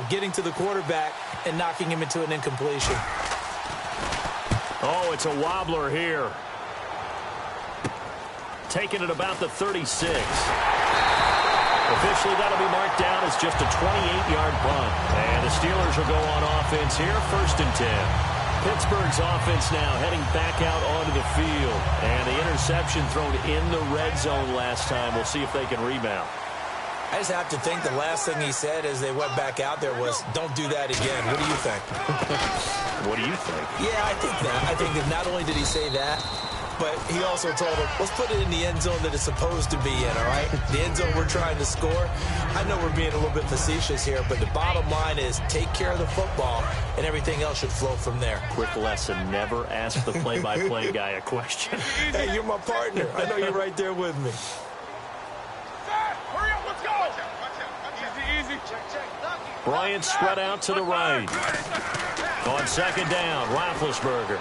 getting to the quarterback and knocking him into an incompletion. Oh, it's a wobbler here. Taking it about the 36. Officially, that'll be marked down as just a 28-yard punt. And the Steelers will go on offense here, 1st and 10. Pittsburgh's offense now heading back out onto the field. And the interception thrown in the red zone last time. We'll see if they can rebound. I just have to think the last thing he said as they went back out there was, don't do that again. What do you think? What do you think? Yeah, I think that. I think that not only did he say that, but he also told him, let's put it in the end zone that it's supposed to be in, all right? The end zone we're trying to score. I know we're being a little bit facetious here, but the bottom line is take care of the football, and everything else should flow from there. Quick lesson, never ask the play-by-play guy a question. Hey, you're my partner. I know you're right there with me. Hurry up, let's go! Easy. Bryant spread out to the right. On 2nd down, Roethlisberger.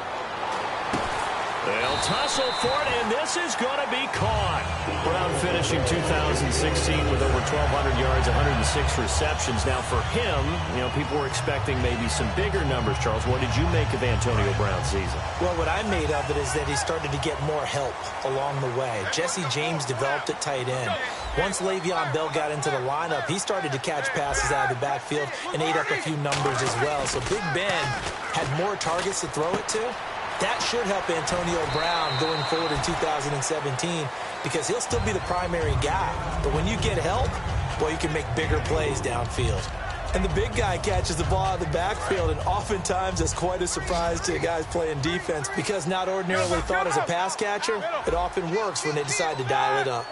They'll tussle for it, and this is going to be caught. Brown finishing 2016 with over 1,200 yards, 106 receptions. Now for him, people were expecting maybe some bigger numbers. Charles, what did you make of Antonio Brown's season? Well, what I made of it is that he started to get more help along the way. Jesse James developed at tight end. Once Le'Veon Bell got into the lineup, he started to catch passes out of the backfield and ate up a few numbers as well. So Big Ben had more targets to throw it to. That should help Antonio Brown going forward in 2017 because he'll still be the primary guy. But when you get help, well, you can make bigger plays downfield. And the big guy catches the ball out of the backfield, and oftentimes that's quite a surprise to the guys playing defense because not ordinarily thought as a pass catcher, it often works when they decide to dial it up.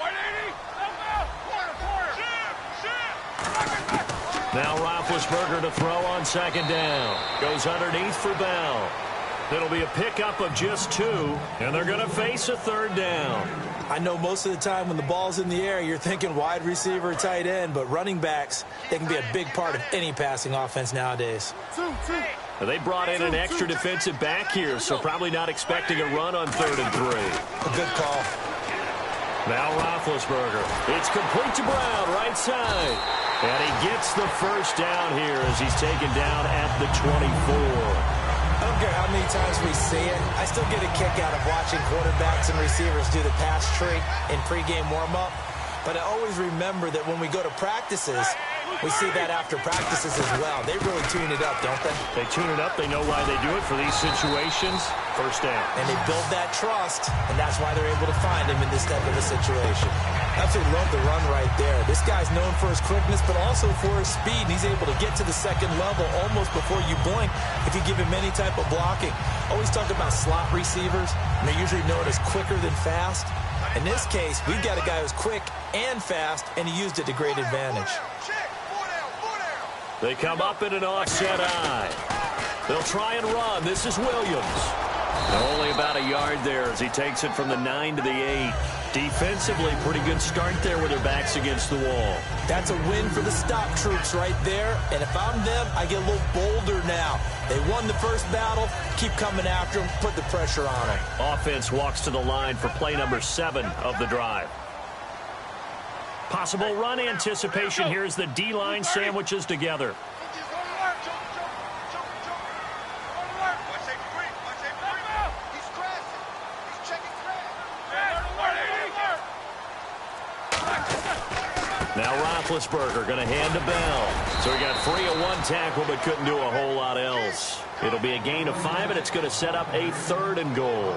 Now Roethlisberger to throw on 2nd down. Goes underneath for Bell. It'll be a pickup of just 2, and they're going to face a 3rd down. I know most of the time when the ball's in the air, you're thinking wide receiver, tight end, but running backs, they can be a big part of any passing offense nowadays. They brought in an extra defensive back here, so probably not expecting a run on 3rd and 3. A good call. Now Roethlisberger. It's complete to Brown, right side. And he gets the 1st down here as he's taken down at the 24. I don't care how many times we see it. I still get a kick out of watching quarterbacks and receivers do the pass tree in pregame warm-up. But I always remember that when we go to practices, we see that after practices as well. They really tune it up, don't they? They tune it up. They know why they do it for these situations. 1st down. And they build that trust, and that's why they're able to find him in this type of a situation. Absolutely love the run right there. This guy's known for his quickness, but also for his speed. And he's able to get to the 2nd level almost before you blink if you give him any type of blocking. Always talk about slot receivers, and they're usually known as quicker than fast. In this case, we've got a guy who's quick and fast, and he used it to great advantage. They come up in an offset eye. They'll try and run. This is Williams. Only about a yard there as he takes it from the 9 to the 8. Defensively, pretty good start there with their backs against the wall. That's a win for the stop troops right there. And if I'm them, I get a little bolder now. They won the first battle. Keep coming after them. Put the pressure on them. Offense walks to the line for play number 7 of the drive. Possible run anticipation here as the D-line sandwiches together. Now Roethlisberger going to hand to Bell. So he got free of 1 tackle but couldn't do a whole lot else. It'll be a gain of 5, and it's going to set up a 3rd and goal.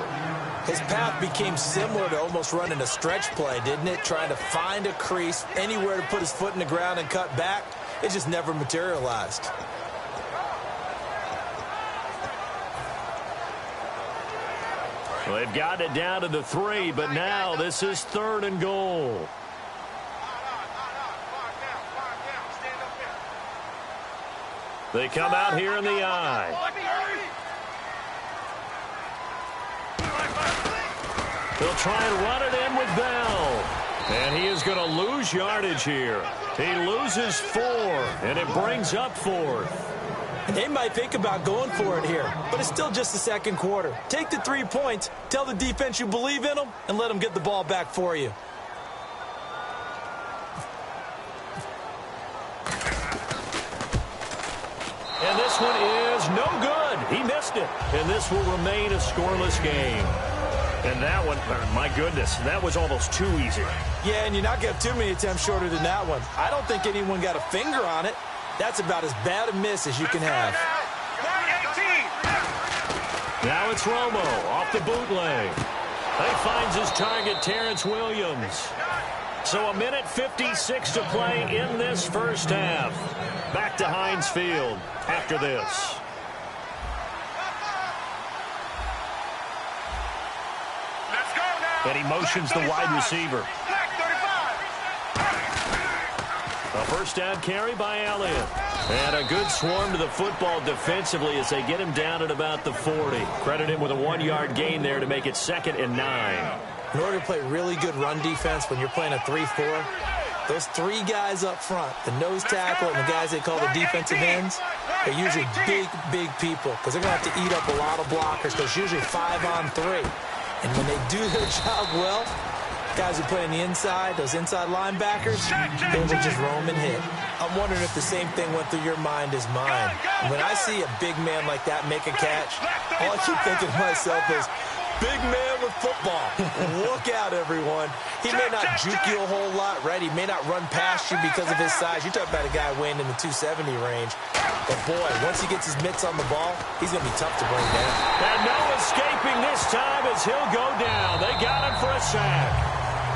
His path became similar to almost running a stretch play, didn't it? Trying to find a crease, anywhere to put his foot in the ground and cut back. It just never materialized. Well, they've gotten it down to the 3, but now this is 3rd and goal. They come out here in the eye. They'll try and run it in with Bell. And he is going to lose yardage here. He loses 4, and it brings up 4th. They might think about going for it here, but it's still just the 2nd quarter. Take the 3 points, tell the defense you believe in them, and let them get the ball back for you. And this one is no good. He missed it. And this will remain a scoreless game. And that one, my goodness, that was almost too easy. Yeah, and you're not going to have too many attempts shorter than that one. I don't think anyone got a finger on it. That's about as bad a miss as you can have. Now it's Romo off the bootleg. He finds his target, Terrence Williams. So 1:56 to play in this first half. Back to Heinz Field after this. And he motions the wide receiver. A first down carry by Elliott. And a good swarm to the football defensively as they get him down at about the 40. Credit him with a 1-yard gain there to make it 2nd and 9. In order to play really good run defense when you're playing a 3-4, those 3 guys up front, the nose tackle and the guys they call the defensive ends, are usually big people because they're going to have to eat up a lot of blockers because it's usually 5-on-3. And when they do their job well, guys who play on the inside, those inside linebackers, they will just roam and hit. I'm wondering if the same thing went through your mind as mine. When I see a big man like that make a catch, all I keep thinking to myself is, big man with football. Look out, everyone. He may not juke you a whole lot, right? He may not run past you because of his size. You're talking about a guy weighing in the 270 range. But, boy, once he gets his mitts on the ball, he's going to be tough to bring down. And no escaping this time as he'll go down. They got him for a sack.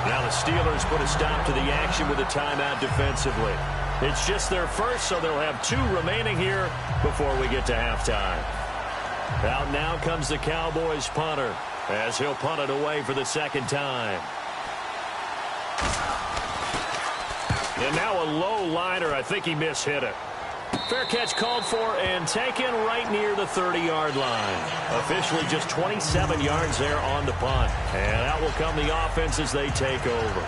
Now the Steelers put a stop to the action with a timeout defensively. It's just their first, so they'll have 2 remaining here before we get to halftime. Out now comes the Cowboys punter as he'll punt it away for the 2nd time. And now a low liner. I think he mishit it. Fair catch called for and taken right near the 30-yard line. Officially just 27 yards there on the punt. And out will come the offense as they take over.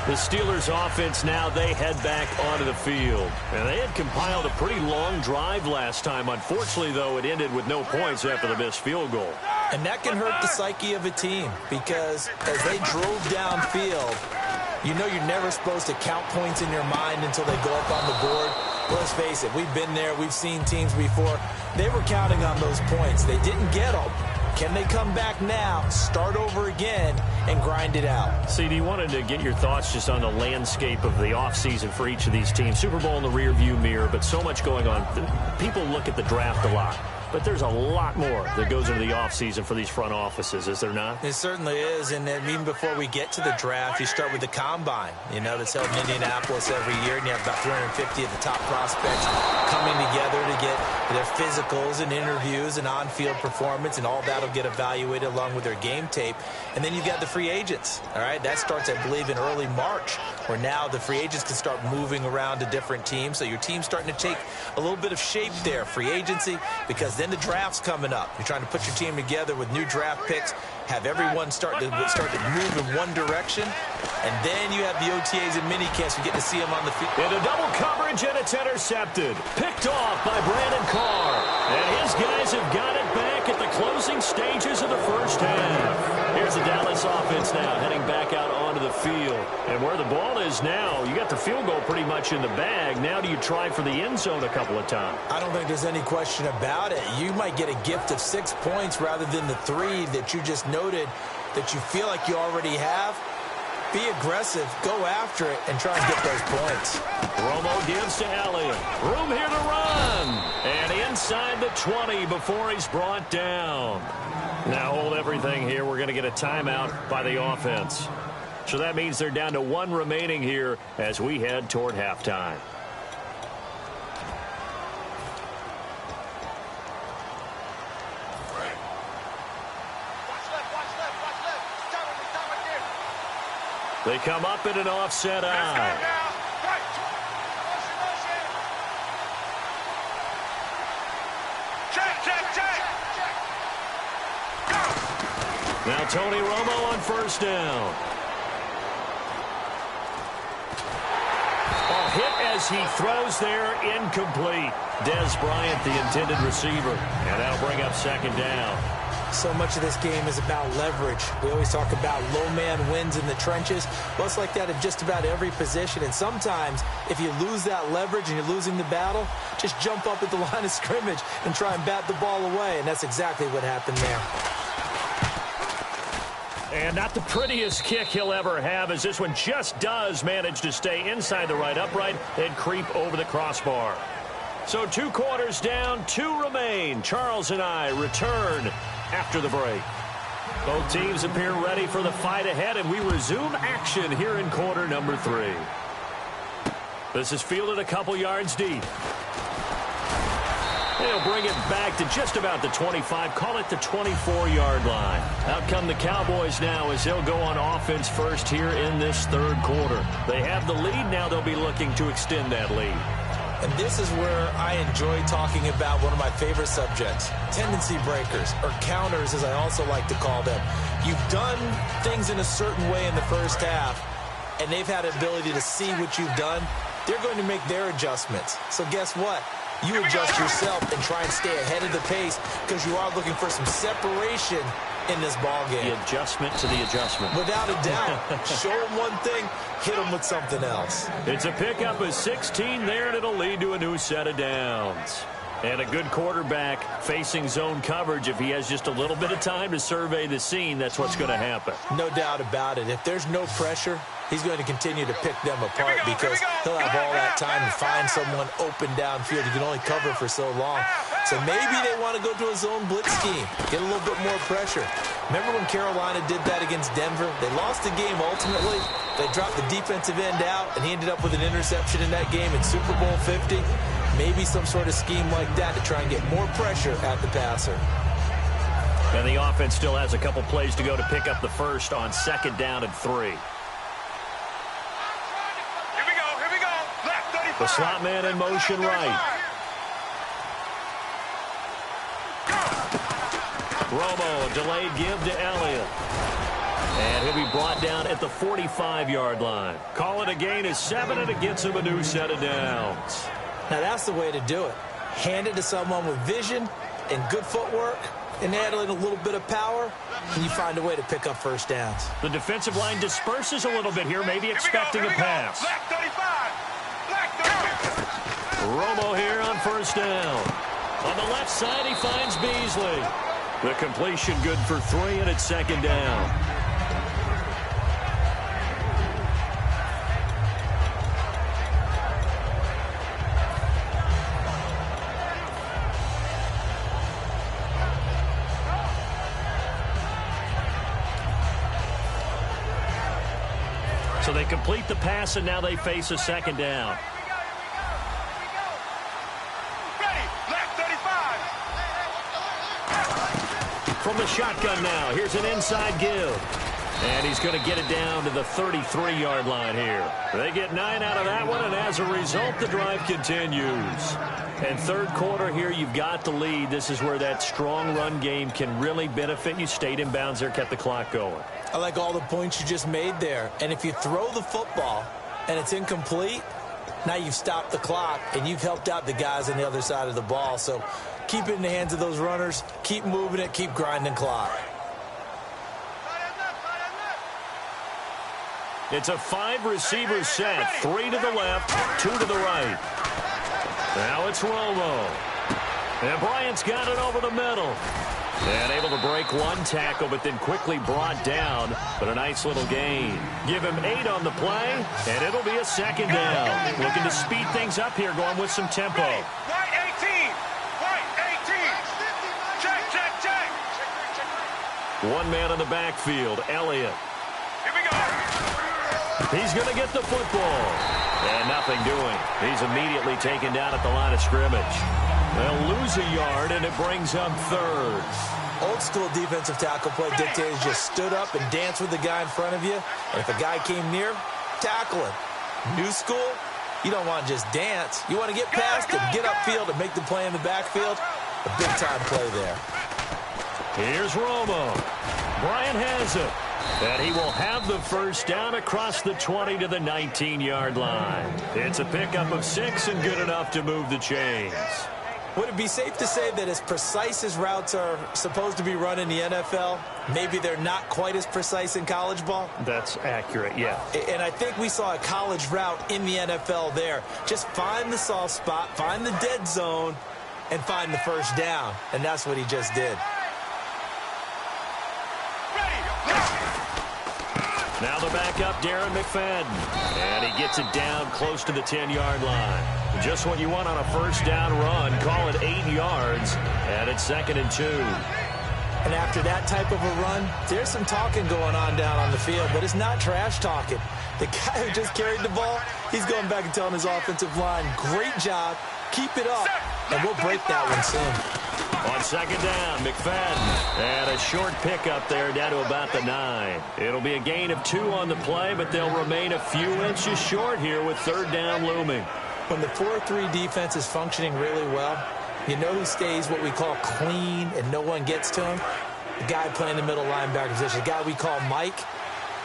The Steelers offense now, they head back onto the field. And they had compiled a pretty long drive last time. Unfortunately, though, it ended with no points after the missed field goal. And that can hurt the psyche of a team because as they drove downfield, you know you're never supposed to count points in your mind until they go up on the board. Let's face it, we've been there. We've seen teams before. They were counting on those points. They didn't get them. Can they come back now, start over again, and grind it out? CD, wanted to get your thoughts just on the landscape of the offseason for each of these teams. Super Bowl in the rearview mirror, but so much going on. People look at the draft a lot. But there's a lot more that goes into the offseason for these front offices, is there not? It certainly is, and then even before we get to the draft, you start with the combine, you know, that's held in Indianapolis every year, and you have about 350 of the top prospects coming together to get their physicals and interviews and on-field performance, and all that will get evaluated along with their game tape. And then you've got the free agents, all right? That starts, I believe, in early March, where now the free agents can start moving around to different teams, so your team's starting to take a little bit of shape there, free agency, because then the draft's coming up. You're trying to put your team together with new draft picks, have everyone start to move in one direction, and then you have the OTAs and minicamps. You get to see them on the field. Into double coverage, and it's intercepted. Picked off by Brandon Carr. And his guys have got it back at the closing stages of the first half. Here's the Dallas offense now heading back out onto the field. And where the ball is now, you got the field goal pretty much in the bag. Now do you try for the end zone a couple of times? I don't think there's any question about it. You might get a gift of 6 points rather than the 3 that you just noted that you feel like you already have. Be aggressive, go after it, and try and get those points. Romo gives to Elliott. Room here to run. And inside the 20 before he's brought down. Now hold everything here. We're going to get a timeout by the offense. So that means they're down to 1 remaining here as we head toward halftime. They come up in an offset eye. Now Tony Romo on first down. A hit as he throws there, incomplete. Dez Bryant, the intended receiver. And that'll bring up 2nd down. So much of this game is about leverage. We always talk about low man wins in the trenches. Well, it's like that in just about every position. And sometimes, if you lose that leverage and you're losing the battle, just jump up at the line of scrimmage and try and bat the ball away. And that's exactly what happened there. And not the prettiest kick he'll ever have, as this one just does manage to stay inside the right upright and creep over the crossbar. So 2 quarters down, 2 remain. Charles and I return after the break. Both teams appear ready for the fight ahead, and we resume action here in quarter number 3. This is fielded a couple yards deep. They'll bring it back to just about the 25, call it the 24-yard line. Out come the Cowboys now as they'll go on offense first here in this 3rd quarter. They have the lead. Now they'll be looking to extend that lead. And this is where I enjoy talking about one of my favorite subjects, tendency breakers, or counters as I also like to call them. You've done things in a certain way in the first half, and they've had the ability to see what you've done. They're going to make their adjustments. So guess what? You adjust yourself and try and stay ahead of the pace because you are looking for some separation in this ball game. The adjustment to the adjustment. Without a doubt. Show them one thing, hit them with something else. It's a pickup of 16 there, and it'll lead to a new set of downs. And a good quarterback facing zone coverage. If he has just a little bit of time to survey the scene, that's what's going to happen. No doubt about it. If there's no pressure, he's going to continue to pick them apart because he'll have all that time to find someone open downfield. He can only cover for so long. So maybe they want to go to a zone blitz scheme, get a little bit more pressure. Remember when Carolina did that against Denver? They lost the game ultimately. They dropped the defensive end out, and he ended up with an interception in that game in Super Bowl 50. Maybe some sort of scheme like that to try and get more pressure at the passer. And the offense still has a couple plays to go to pick up the first on 2nd down and 3. Here we go. Left 35. The slot man in motion right. Romo, delayed give to Elliott. And he'll be brought down at the 45-yard line. Call it a gain of 7, and it gets him a new set of downs. Now that's the way to do it. Hand it to someone with vision and good footwork, and add in a little bit of power, and you find a way to pick up first downs. The defensive line disperses a little bit here, maybe expecting a pass. Left 35. Romo here on 1st down. On the left side, he finds Beasley. The completion good for 3, and it's 2nd down. So they complete the pass, and now they face a 2nd down. From the shotgun now, here's an inside give. And he's going to get it down to the 33-yard line here. They get 9 out of that one, and as a result, the drive continues. And 3rd quarter here, you've got the lead. This is where that strong run game can really benefit you. Stayed in bounds there, kept the clock going. I like all the points you just made there. And if you throw the football and it's incomplete, now you've stopped the clock and you've helped out the guys on the other side of the ball. So keep it in the hands of those runners. Keep moving it. Keep grinding clock. It's a 5-receiver set. 3 to the left, 2 to the right. Now it's Romo. And Bryant's got it over the middle. And able to break one tackle, but then quickly brought down. But a nice little gain. Give him 8 on the play, and it'll be a 2nd down. Looking to speed things up here, going with some tempo. White 18. White 18. Check. One man in the backfield, Elliott. Here we go. He's going to get the football. And nothing doing. He's immediately taken down at the line of scrimmage. They'll lose a yard, and it brings up 3rd. Old school defensive tackle play dictated just stood up and danced with the guy in front of you. And if a guy came near, tackle him. New school, you don't want to just dance. You want to get past him, get upfield, and make the play in the backfield. A big-time play there. Here's Romo. Bryant has it. And he will have the first down across the 20 to the 19-yard line. It's a pickup of 6 and good enough to move the chains. Would it be safe to say that as precise as routes are supposed to be run in the NFL, maybe they're not quite as precise in college ball? That's accurate, yeah. And I think we saw a college route in the NFL there. Just find the soft spot, find the dead zone, and find the first down. And that's what he just did. Now the backup, Darren McFadden. And he gets it down close to the 10-yard line. Just what you want on a first down run. Call it 8 yards. And it's 2nd and 2. And after that type of a run, there's some talking going on down on the field, but it's not trash talking. The guy who just carried the ball, he's going back and telling his offensive line, great job, keep it up, and we'll break that one soon. On 2nd down, McFadden. And a short pickup there down to about the 9. It'll be a gain of 2 on the play, but they'll remain a few inches short here with 3rd down looming. When the 4-3 defense is functioning really well, you know who stays what we call clean and no one gets to him? The guy playing the middle linebacker position, the guy we call Mike.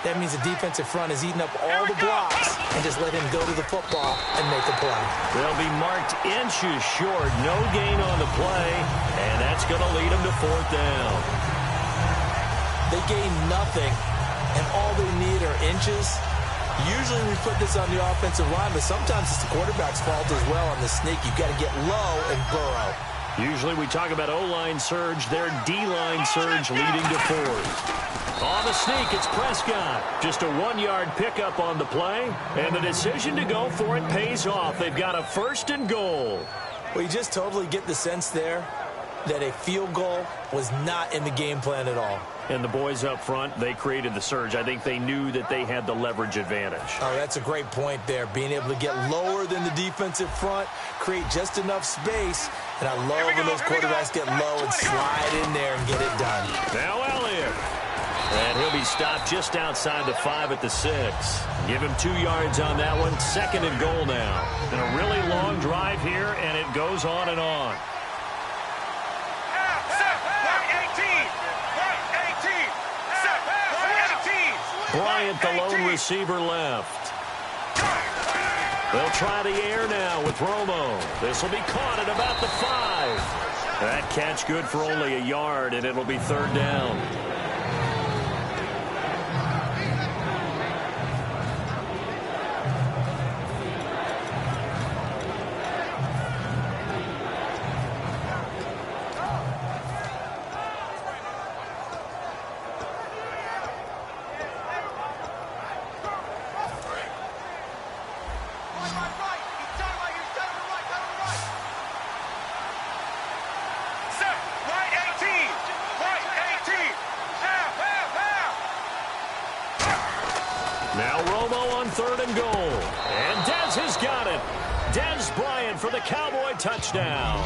That means the defensive front is eating up all the blocks and just let him go to the football and make a play. They'll be marked inches short. No gain on the play, and that's going to lead them to 4th down. They gain nothing, and all they need are inches. Usually we put this on the offensive line, but sometimes it's the quarterback's fault as well on the sneak. You've got to get low and burrow. Usually we talk about O-line surge, their D-line surge leading to 4th. On the sneak, it's Prescott. Just a 1-yard pickup on the play, and the decision to go for it pays off. They've got a 1st and goal. Well, you just totally get the sense there that a field goal was not in the game plan at all. And the boys up front, they created the surge. I think they knew that they had the leverage advantage. Oh, that's a great point there. Being able to get lower than the defensive front, create just enough space. And I love when those quarterbacks get low and slide in there and get it done. Now Elliott. And he'll be stopped just outside the 5 at the 6. Give him 2 yards on that one. 2nd and goal now. And a really long drive here, and it goes on and on. Bryant, the lone receiver, left. They'll try the air now with Romo. This will be caught at about the 5. That catch good for only a yard, and it'll be 3rd down. Now Romo on 3rd and goal. And Dez has got it. Dez Bryant for the Cowboy touchdown.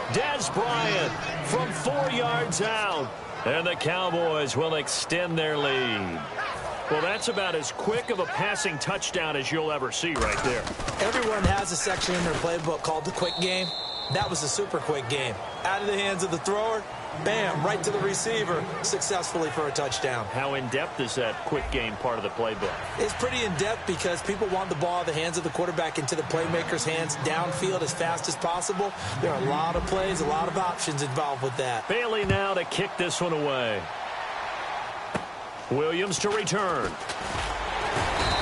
Dez Bryant from 4 yards out. And the Cowboys will extend their lead. Well, that's about as quick of a passing touchdown as you'll ever see right there. Everyone has a section in their playbook called the quick game. That was a super quick game. Out of the hands of the thrower, bam, right to the receiver, successfully for a touchdown. How in-depth is that quick game part of the playbook? It's pretty in-depth because people want the ball out of the hands of the quarterback into the playmaker's hands downfield as fast as possible. There are a lot of plays, a lot of options involved with that. Bailey now to kick this one away. Williams to return.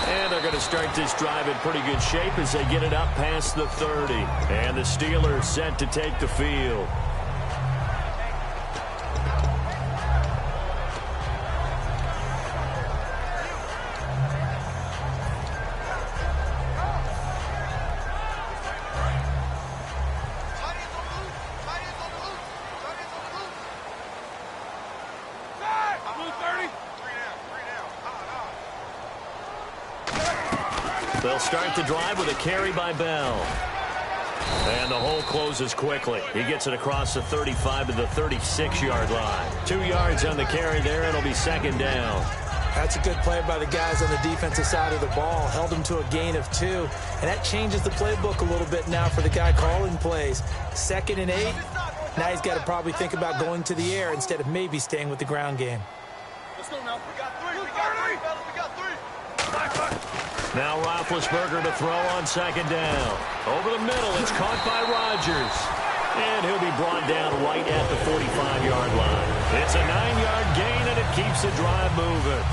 And they're going to start this drive in pretty good shape as they get it up past the 30. And the Steelers set to take the field. They'll start the drive with a carry by Bell. And the hole closes quickly. He gets it across the 35 to the 36-yard line. 2 yards on the carry there, and it'll be 2nd down. That's a good play by the guys on the defensive side of the ball. Held them to a gain of 2. And that changes the playbook a little bit now for the guy calling plays. 2nd and 8. Now he's got to probably think about going to the air instead of maybe staying with the ground game. Let's go now. We got 3. We got 3, fellas. We got 3. Now Roethlisberger to throw on second down. Over the middle, it's caught by Rodgers. And he'll be brought down right at the 45-yard line. It's a 9-yard gain, and it keeps the drive moving.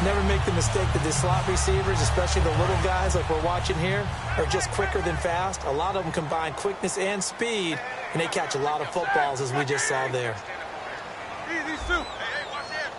Never make the mistake that the slot receivers, especially the little guys like we're watching here, are just quicker than fast. A lot of them combine quickness and speed, and they catch a lot of footballs, as we just saw there. Easy, Sue. Hey, watch it.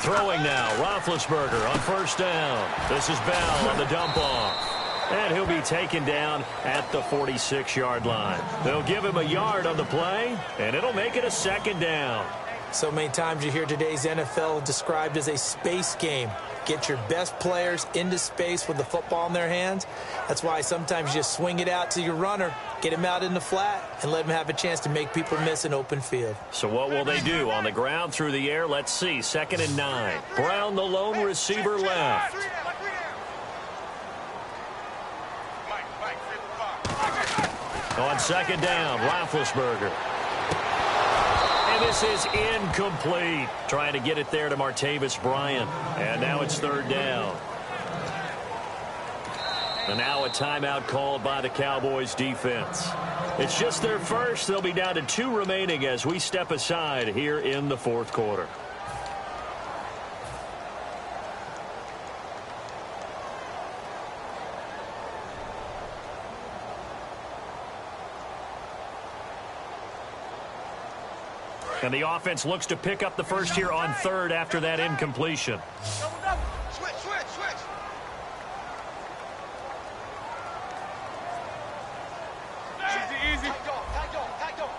Throwing now, Roethlisberger on first down. This is Bell on the dump-off. And he'll be taken down at the 46-yard line. They'll give him a yard on the play, and it'll make it a second down. So many times you hear today's NFL described as a space game. Get your best players into space with the football in their hands. That's why sometimes you just swing it out to your runner, get him out in the flat, and let him have a chance to make people miss an open field. So what will they do? On the ground, through the air? Let's see. 2nd and 9. Brown, the lone receiver, left. On second down, Roethlisberger. And this is incomplete. Trying to get it there to Martavis Bryant. And now it's 3rd down. And now a timeout called by the Cowboys defense. It's just their first. They'll be down to 2 remaining as we step aside here in the 4th quarter. And the offense looks to pick up the first here on 3rd after that incompletion. Switch. Easy. Tag on.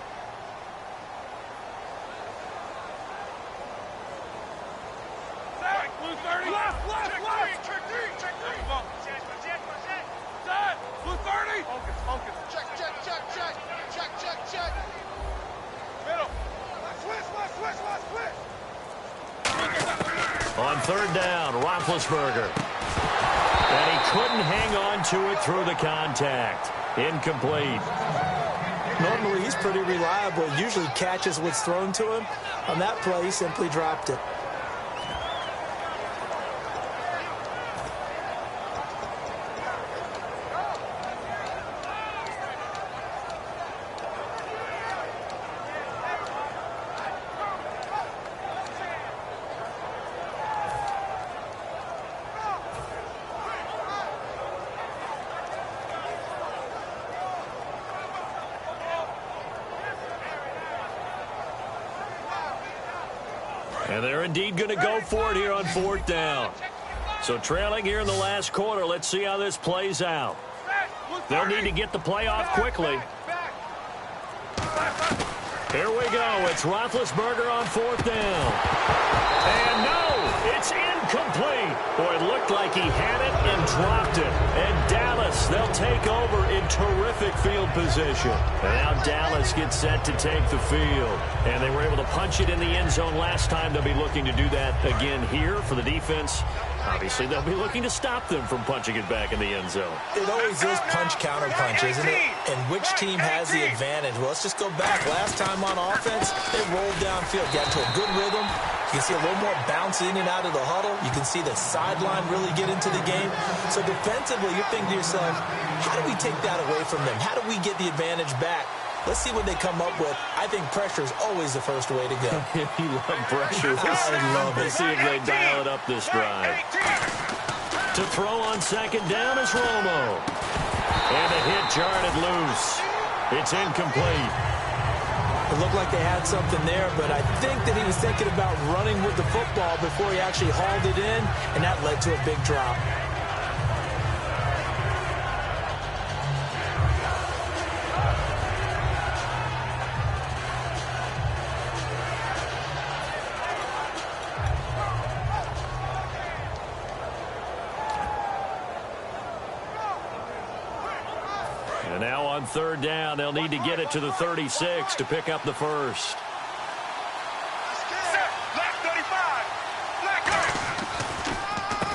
Blue 30. Left. Check 3. Done. Blue 30. Focus. Check. Middle. Switch. On 3rd down, Roethlisberger. And he couldn't hang on to it through the contact. Incomplete. Normally, he's pretty reliable. Usually catches what's thrown to him. On that play, he simply dropped it. And they're indeed going to go for it here on 4th down. So trailing here in the last quarter, let's see how this plays out. They'll need to get the play off quickly. Here we go. It's Roethlisberger on 4th down. And no, it's incomplete. Boy, it looked like he had it and dropped it. And Dallas, they'll take over in terrific field position. And now Dallas gets set to take the field. And they were able to punch it in the end zone last time. They'll be looking to do that again here for the defense. Obviously, they'll be looking to stop them from punching it back in the end zone. It always is punch-counter-punch, isn't it? And which team has the advantage? Well, let's just go back. Last time on offense, they rolled downfield, got to a good rhythm. You can see a little more bounce in and out of the huddle. You can see the sideline really get into the game. So defensively, you're thinking to yourself, how do we take that away from them? How do we get the advantage back? Let's see what they come up with. I think pressure is always the first way to go. You love pressure. I love it. Let's see if they dial it up this drive. To throw on second down is Romo. And the hit jarred it loose. It's incomplete. It looked like they had something there, but I think that he was thinking about running with the football before he actually hauled it in, and that led to a big drop. And now on third down, they'll need to get it to the 36 to pick up the first. Black 35. Black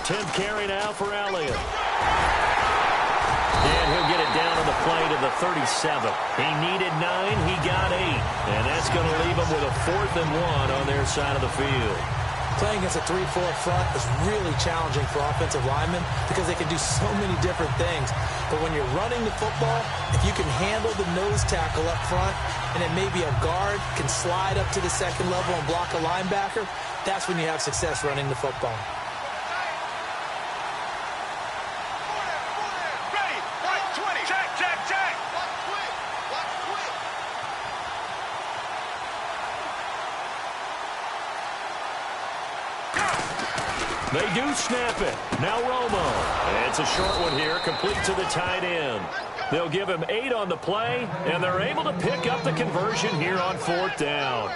10th carry now for Elliott. And he'll get it down on the play to the 37. He needed 9, he got 8. And that's going to leave him with a 4th and 1 on their side of the field. Playing against a 3-4 front is really challenging for offensive linemen because they can do so many different things. But when you're running the football, if you can handle the nose tackle up front, and then maybe a guard can slide up to the second level and block a linebacker, that's when you have success running the football. Ready, right 20. Jack, Jack, Jack. Watch quick. Watch quick. They do snap it. Now Romo. It's a short one here, complete to the tight end. They'll give him 8 on the play, and they're able to pick up the conversion here on 4th down.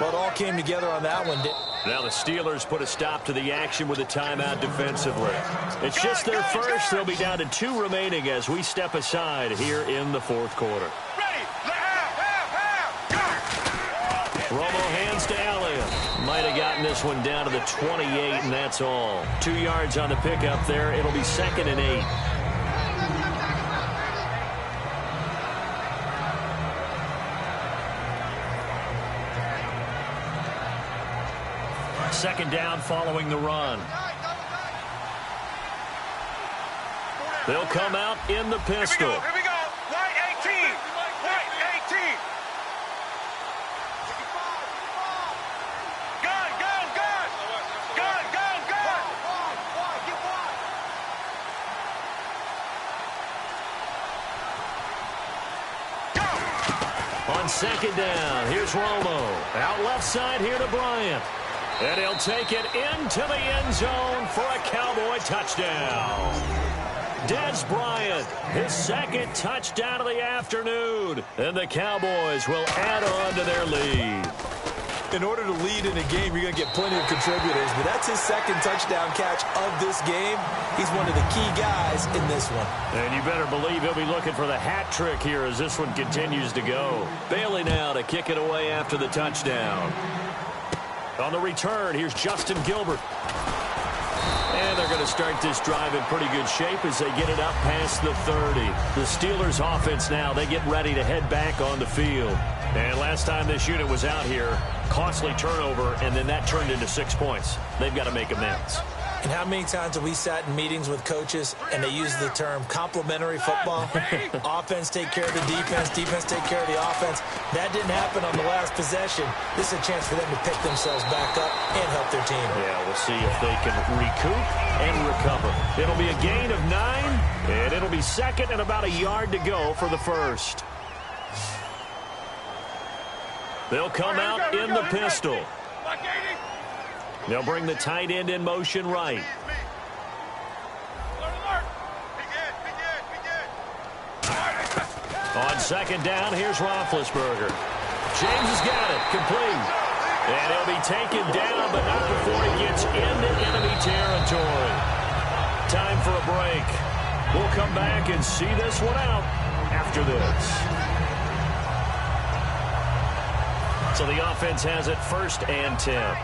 Well, it all came together on that one. Now the Steelers put a stop to the action with a timeout defensively. It's just their first. They'll be down to 2 remaining as we step aside here in the 4th quarter. Ready, half, go. Romo hands to Elliott. Might have gotten this one down to the 28, and that's all. 2 yards on the pickup there. It'll be 2nd and 8. Second down following the run. They'll come out in the pistol. Here we go. White 18. White 18. Gun, gun, gun. Gun, gun, gun. Go. On second down, here's Romo. Out left side here to Bryant. And he'll take it into the end zone for a Cowboy touchdown. Dez Bryant, his 2nd touchdown of the afternoon. And the Cowboys will add on to their lead. In order to lead in a game, you're going to get plenty of contributors, but that's his 2nd touchdown catch of this game. He's one of the key guys in this one. And you better believe he'll be looking for the hat trick here as this one continues to go. Bailey now to kick it away after the touchdown. On the return, here's Justin Gilbert. And they're going to start this drive in pretty good shape as they get it up past the 30. The Steelers offense now, they get ready to head back on the field. And last time this unit was out here, costly turnover, and then that turned into 6 points. They've got to make amends. And how many times have we sat in meetings with coaches and they use the term complementary football? Offense take care of the defense, defense take care of the offense. That didn't happen on the last possession. This is a chance for them to pick themselves back up and help their team. Yeah, we'll see if they can recoup and recover. It'll be a gain of 9, and it'll be 2nd and about a yard to go for the first. They'll come out in the pistol. They'll bring the tight end in motion right. On second down, here's Roethlisberger. James has got it, complete. And he'll be taken down, but not before he gets into enemy territory. Time for a break. We'll come back and see this one out after this. So the offense has it 1st and 10.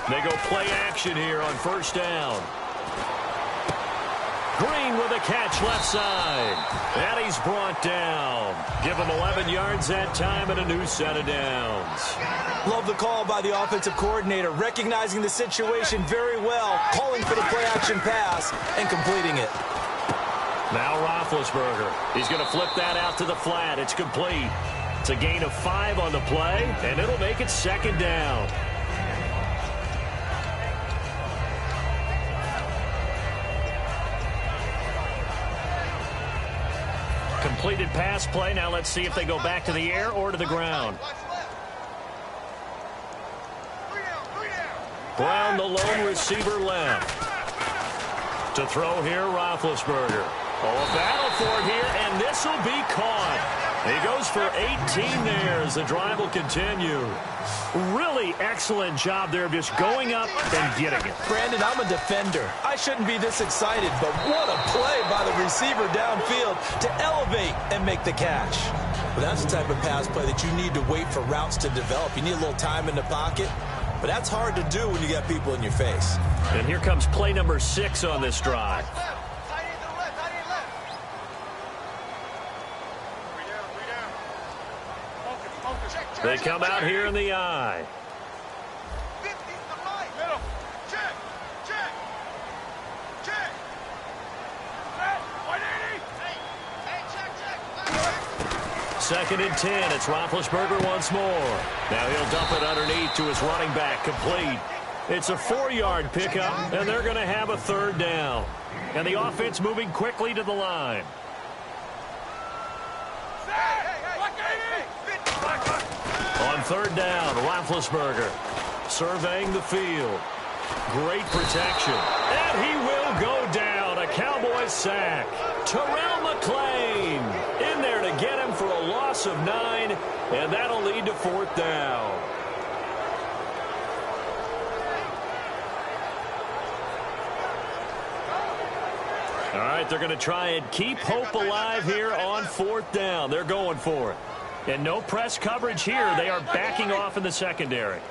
They go play action here on 1st down. Green with a catch left side. And he's brought down. Give him 11 yards that time and a new set of downs. Love the call by the offensive coordinator, recognizing the situation very well, calling for the play-action pass and completing it. Now Roethlisberger. He's going to flip that out to the flat. It's complete. It's a gain of 5 on the play, and it'll make it 2nd down. Completed pass play. Now let's see if they go back to the air or to the ground. Brown, the lone receiver, left. To throw here, Roethlisberger. Oh, a battle for it here, and this will be caught. He goes for 18 there as the drive will continue. Really excellent job there of just going up and getting it. Brandon, I'm a defender. I shouldn't be this excited, but what a play by the receiver downfield to elevate and make the catch. Well, that's the type of pass play that you need to wait for routes to develop. You need a little time in the pocket. But that's hard to do when you got people in your face. And here comes play number 6 on this drive. They come out here in the eye. Second and 10. It's Roethlisberger once more. Now he'll dump it underneath to his running back, complete. It's a 4-yard pickup, and they're going to have a third down. And the offense moving quickly to the line. On third down, Roethlisberger surveying the field. Great protection. And he will go down. A Cowboys sack. Terrell McClain in there to get him for a loss of 9, and that'll lead to fourth down. All right, they're going to try and keep hope alive here on fourth down. They're going for it. And no press coverage here. They are backing off in the secondary.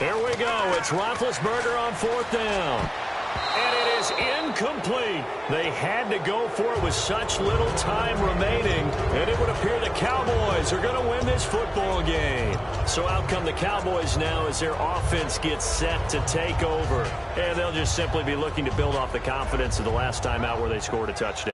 Here we go. It's Roethlisberger on fourth down. And it is incomplete. They had to go for it with such little time remaining. And it would appear the Cowboys are going to win this football game. So out come the Cowboys now as their offense gets set to take over. And they'll just simply be looking to build off the confidence of the last time out where they scored a touchdown.